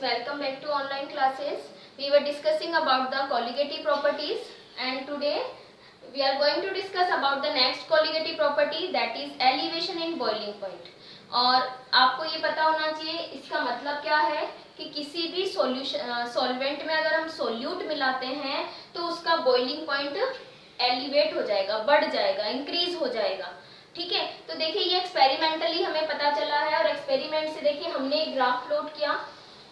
welcome back to online classes. We were discussing about the colligative properties and today we are going to discuss about the next colligative property, that is elevation in boiling point. और आपको ये पता होना चाहिए इसका मतलब क्या है कि किसी भी सॉल्वेंट में अगर हम सोल्यूट मिलाते हैं तो उसका बॉइलिंग पॉइंट एलिवेट हो जाएगा, बढ़ जाएगा, इंक्रीज हो जाएगा। ठीक है, तो देखिए ये एक्सपेरिमेंटली हमें पता चला है और एक्सपेरिमेंट से देखिए हमने एक ग्राफ प्लॉट किया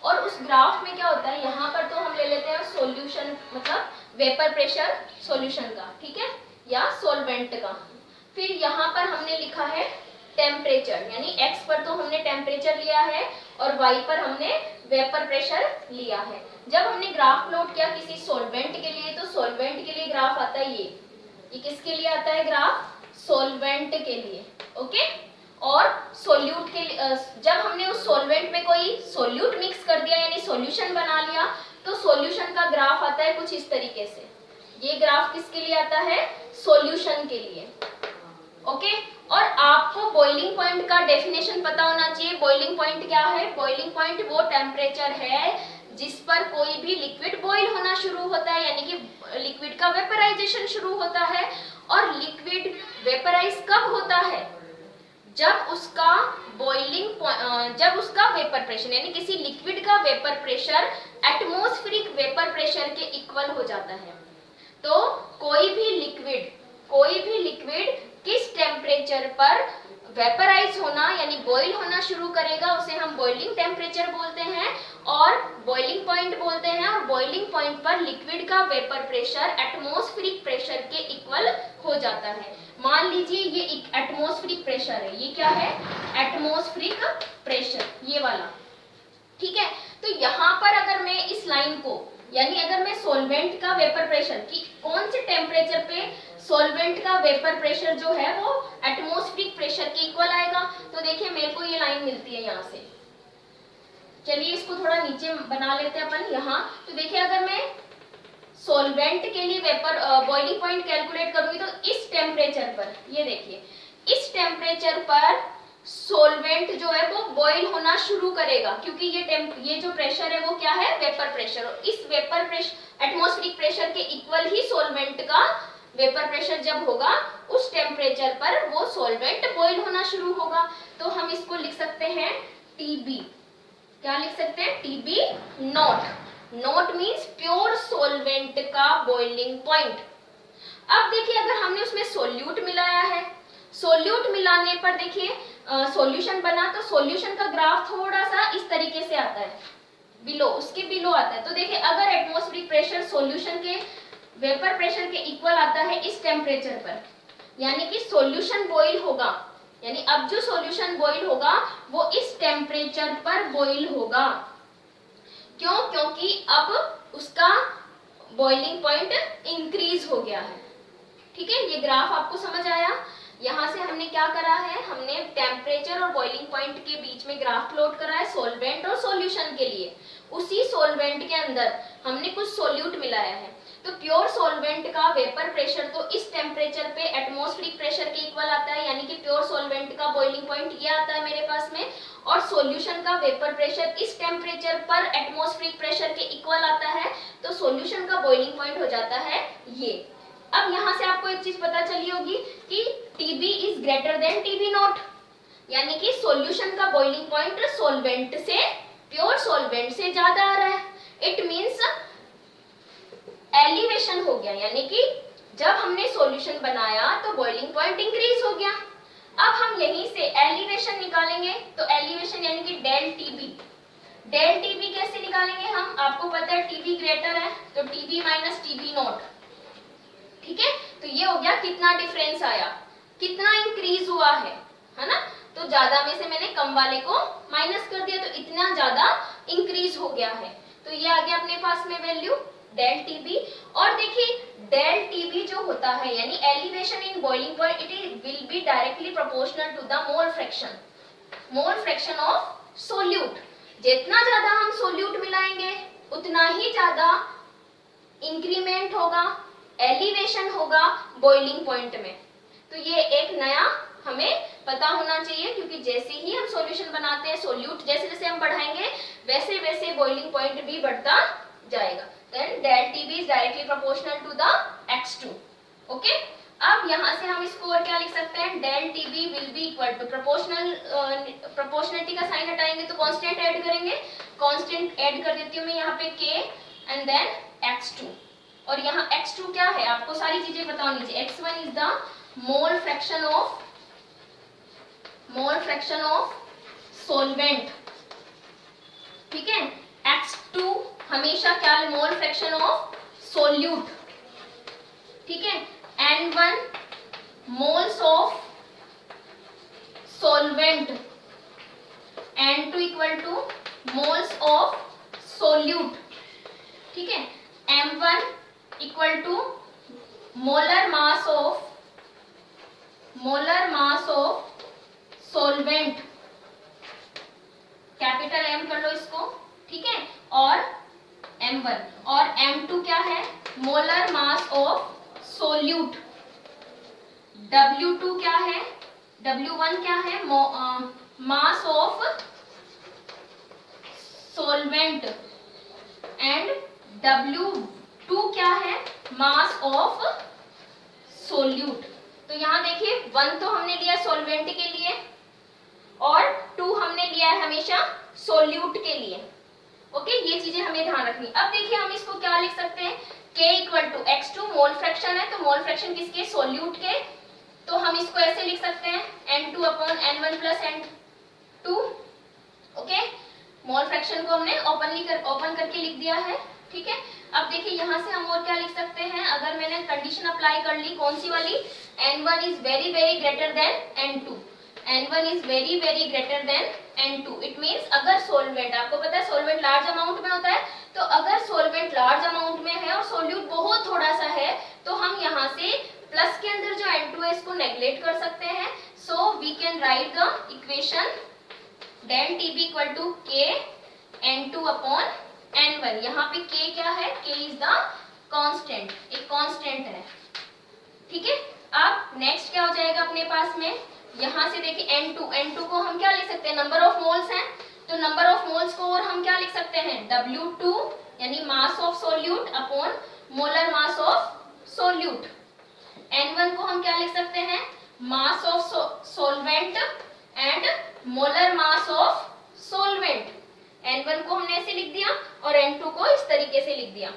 और उस ग्राफ में क्या होता है, यहाँ पर तो हम ले लेते हैं सॉल्यूशन मतलब वेपर प्रेशर सॉल्यूशन का, ठीक है, या सॉल्वेंट का। फिर यहाँ पर हमने लिखा है टेम्परेचर, यानी x पर तो हमने टेम्परेचर लिया है और y पर हमने वेपर प्रेशर लिया है। जब हमने ग्राफ प्लॉट किया किसी सॉल्वेंट के लिए तो सॉल्वेंट के लिए ग्राफ आता है ये किसके लिए आता है ग्राफ, सॉल्वेंट के लिए, ओके। और सोल्यूट के लिए जब हमने उस सॉल्वेंट में कोई सोल्यूट मिक्स कर दिया यानी सॉल्यूशन बना लिया तो सॉल्यूशन का ग्राफ आता है कुछ इस तरीके से। ये ग्राफ किसके लिए आता है, सॉल्यूशन के लिए, ओके। और आपको बॉइलिंग पॉइंट का डेफिनेशन पता होना चाहिए। बॉइलिंग पॉइंट क्या है, बॉइलिंग पॉइंट वो टेम्परेचर है जिस पर कोई भी लिक्विड बॉईल होना शुरू होता है, यानी कि लिक्विड का वेपराइजेशन शुरू होता है। और लिक्विड वेपराइज कब होता है, जब उसका जब उसका वेपर प्रेशर यानी किसी लिक्विड का vapour pressure atmospheric vapour pressure के इक्वल हो जाता है। तो कोई भी लिक्विड किस टेम्परेचर पर वेपराइज होना यानी बॉईल होना शुरू करेगा उसे हम बॉइलिंग टेम्परेचर बोलते हैं और बॉइलिंग पॉइंट बोलते हैं। और बॉइलिंग पॉइंट पर लिक्विड का वेपर प्रेशर एटमॉस्फेरिक प्रेशर के इक्वल हो जाता है। मान लीजिए ये एटमॉस्फेरिक प्रेशर है, ये क्या है, एटमॉस्फेरिक प्रेशर, ये वाला, ठीक है। तो यहाँ पर अगर मैं इस लाइन को यानी अगर मैं सॉल्वेंट का वेपर प्रेशर की कौन से टेम्परेचर पे सॉल्वेंट का वेपर प्रेशर जो है वो एटमॉस्फेरिक प्रेशर के इक्वल आएगा, तो देखिए मेरे को ये लाइन मिलती है यहाँ से। चलिए इसको थोड़ा नीचे बना लेते हैं अपन यहाँ। तो देखिए अगर मैं सॉल्वेंट के लिए वेपर बॉइलिंग पॉइंट कैलकुलेट करूंगी तो इस टेम्परेचर पर, ये देखिए इस टेम्परेचर पर सॉल्वेंट जो है वो बॉईल होना शुरू करेगा क्योंकि ये जो प्रेशर है वो क्या है, वेपर प्रेशर। और इस वेपर प्रेशर एटमॉस्फेरिक प्रेशर के इक्वल ही सॉल्वेंट का वेपर प्रेशर जब होगा उस टेम्परेचर पर वो सॉल्वेंट बॉईल होना शुरू होगा। तो हम इसको लिख सकते हैं TB, क्या लिख सकते हैं, TB not means pure solvent का बॉइलिंग पॉइंट। अब देखिए अगर हमने उसमें सोल्यूट मिलाया है, सोल्यूट मिलाने पर देखिए सॉल्यूशन बना तो सॉल्यूशन का ग्राफ थोड़ा सा इस तरीके से आता है, उसके बिलो आता है। तो देखिए अगर एटमॉस्फेरिक प्रेशर सॉल्यूशन के वेपर प्रेशर के इक्वल आता है इस टेम्परेचर पर, यानी कि सॉल्यूशन बॉईल होगा, यानी अब जो सॉल्यूशन बॉईल होगा वो इस टेम्परेचर पर बॉईल होगा। क्यों, क्योंकि अब उसका बॉइलिंग पॉइंट इंक्रीज हो गया है। ठीक है, ये ग्राफ आपको समझ आया। यहाँ से हमने क्या करा है, हमने टेम्परेचर और बॉइलिंग पॉइंट के बीच में ग्राफ प्लॉट करा है सॉल्वेंट और सॉल्यूशन के लिए। उसी सॉल्वेंट के अंदर हमने कुछ सोल्यूट मिलाया है। तो प्योर सॉल्वेंट का वेपर प्रेशर तो इस टेम्परेचर पे एटमॉस्फेरिक प्रेशर के इक्वल आता है, यानी कि प्योर सॉल्वेंट का बॉइलिंग पॉइंट ये आता है मेरे पास में। और सॉल्यूशन का वेपर प्रेशर इस टेम्परेचर पर एटमॉस्फेरिक प्रेशर के इक्वल आता है, तो सॉल्यूशन का बॉइलिंग पॉइंट हो जाता है ये। अब यहाँ से आपको एक चीज पता चली होगी कि TB is greater than TB not, यानी कि सॉल्यूशन का बॉइलिंग पॉइंट सॉल्वेंट से, प्योर सॉल्वेंट से ज्यादा आ रहा है। इट मींस एलिवेशन हो गया, यानी कि जब हमने सॉल्यूशन बनाया तो बॉइलिंग पॉइंट इंक्रीज हो गया। अब हम यहीं से एलिवेशन निकालेंगे, तो एलिवेशन यानी कि डेल TB कैसे निकालेंगे हम, आपको पता है TB ग्रेटर है तो TB माइनस TB नॉट, ठीक है। तो ये हो गया कितना डिफरेंस आया, कितना इंक्रीज हुआ है ना। तो ज्यादा में से मैंने कम वाले को माइनस कर दिया तो इतना ज्यादा इंक्रीज हो गया है। तो ये आ गया अपने पास में वैल्यू डेल TB। और देखिए डेल TB जो होता है यानी elevation in boiling point, it will be directly proportional to the mole fraction of solute. जितना ज्यादा हम सोल्यूट मिलाएंगे उतना ही ज्यादा इंक्रीमेंट होगा, एलिवेशन होगा बॉइलिंग पॉइंट में। तो ये एक नया हमें पता होना चाहिए, क्योंकि जैसे ही हम सॉल्यूशन बनाते हैं, सोल्यूट जैसे जैसे हम बढ़ाएंगे वैसे वैसे बॉइलिंग पॉइंट भी बढ़ता जाएगा। Then del TB is directly proportional to the x2। Okay, अब यहाँ से हम इसको और क्या लिख सकते हैं, del TB will be equal to proportionality का साइन हटाएंगे तो कांस्टेंट ऐड करेंगे, कांस्टेंट ऐड कर देती हूँ मैं यहाँ पे k एंड देन x2। और यहाँ x2 क्या है, आपको सारी चीजें पता होनी चाहिए। x1 is the mole fraction of solvent, ठीक है। x2 हमेशा क्या, मोल फ्रैक्शन ऑफ सोल्यूट, ठीक है। n1 moles of solvent, n2 equal to moles of solute, ठीक है। m1 equal to molar mass of solvent, capital M कर लो इसको, ठीक है। और m1 और m2 क्या है, molar mass of solute. w2 क्या है, w1 क्या है, मास ऑफ सोलवेंट एंड w2 क्या है, मास ऑफ सोल्यूट। तो यहाँ देखिए 1 तो हमने लिया सोलवेंट के लिए और 2 हमने लिया है हमेशा सोल्यूट के लिए। ओके, ये चीजें हमें ध्यान रखनी। अब देखिए हम इसको क्या लिख सकते हैं, k equal to x2 mole fraction है, तो मोल फ्रैक्शन किसके, सोल्यूट के। तो हम इसको ऐसे लिख सकते हैं n2 upon n1 plus n2। Okay, mole fraction को हमने ओपन करके लिख दिया है, ठीक है। अब देखिए यहाँ से हम और क्या लिख सकते हैं, अगर मैंने कंडीशन अप्लाई कर ली, कौन सी वाली, n1 is very very greater than n2, n1 is very very greater than n2। It means अगर सोलवेंट, आपको पता है सोलवेंट लार्ज अमाउंट में होता है, तो अगर सोलवेंट लार्ज अमाउंट में है और सोल्यूट बहुत थोड़ा सा है, तो हम यहाँ से प्लस के अंदर जो n2 है इसको नेग्लेक्ट कर सकते हैं। So we can write the equation del TB equal to k n2 upon n1। यहाँ पे k क्या है, k इज द कांस्टेंट, एक कांस्टेंट है, ठीक है। अब नेक्स्ट क्या हो जाएगा अपने पास में, यहाँ से देखिए n2 को हम क्या लिख सकते हैं, नंबर ऑफ मोल्स हैं, तो नंबर ऑफ मोल्स को और हम क्या लिख सकते हैं, W2 यानी mass of solute upon molar mass of solute. n1 को हम क्या लिख सकते हैं, मास of solvent and molar mass of solvent. n1 को हमने ऐसे लिख दिया और n2 को इस तरीके से लिख दिया,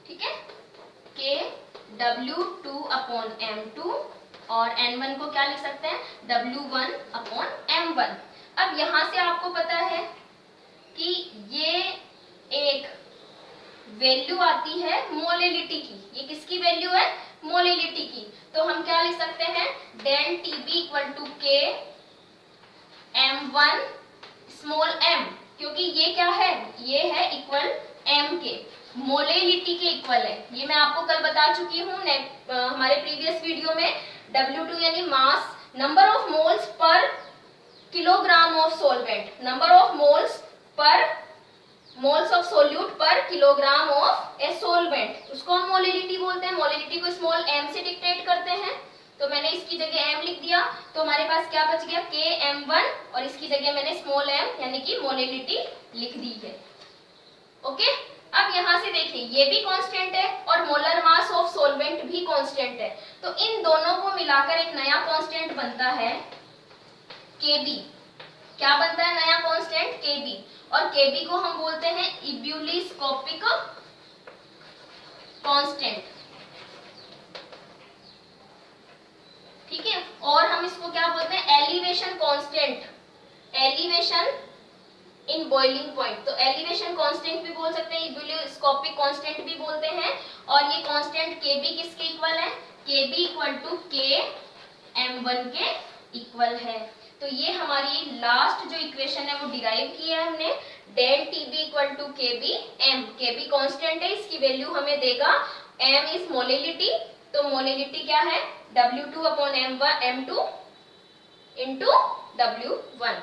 ठीक है। k W2 अपॉन m2 और n1 को क्या लिख सकते हैं, W1 अपॉन m1। अब यहाँ से आपको पता है कि ये एक वैल्यू आती है मोलेलिटी की, ये किसकी वैल्यू है, मोलेलिटी की। तो हम क्या लिख सकते हैं, del TB equal to k m1 small m, क्योंकि ये क्या है, ये है इक्वल m के, मोलेलिटी के इक्वल है। ये मैं आपको कल बता चुकी हूँ हमारे प्रीवियस वीडियो में। W2 यानी mass, number of moles per kilogram of solvent, number of moles per moles of solute per kilogram of a solvent, उसको हम मोलेलिटी बोलते हैं। मोलेलिटी को स्मॉल m से डिक्टेट करते हैं, तो मैंने इसकी जगह m लिख दिया, तो हमारे पास क्या बच गया, k m1 और इसकी जगह मैंने स्मॉल m यानी कि मोलेलिटी लिख दी है। ओके, अब यहाँ से देखिए ये भी कांस्टेंट है और मोलर मास ऑफ सोलवेंट भी कांस्टेंट है, तो इन दोनों को मिलाकर एक नया कांस्टेंट बनता है Kb। क्या बनता है नया कांस्टेंट, Kb, और Kb को हम बोलते हैं इब्यूलिस्कोपिक कांस्टेंट, ठीक है। और हम इसको क्या बोलते हैं, elevation constant, elevation in boiling point. तो एलिवेशन कांस्टेंट भी बोल सकते हैं, इब्यूलिस्कोपिक कांस्टेंट भी बोलते हैं। और ये कांस्टेंट Kb किसके इक्वल है, Kb equal to k m1 के इक्वल है। तो ये हमारी लास्ट जो इक्वेशन है वो डिराइव की है हमने, del TB equal to kb m। kb constant है, इसकी वैल्यू हमें देगा, m इज मोलेलिटी, तो मोलेलिटी क्या है, W2 upon m2 into W1,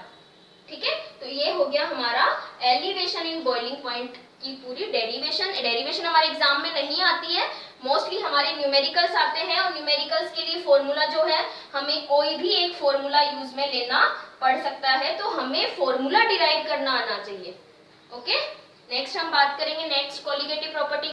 ठीक है। तो ये हो गया हमारा एलिवेशन इन बॉइलिंग पॉइंट की पूरी डेरिवेशन। डेरिवेशन हमारे एग्जाम में नहीं आती है, मोस्टली हमारे न्यूमेरिकल्स आते हैं और न्यूमेरिकल्स के लिए फॉर्मूला जो है हमें कोई भी एक फॉर्मूला यूज में लेना पड़ सकता है, तो हमें फॉर्मूला डिराइव करना आना चाहिए। ओके, नेक्स्ट हम बात करेंगे नेक्स्ट कोलिगेटिव प्रॉपर्टी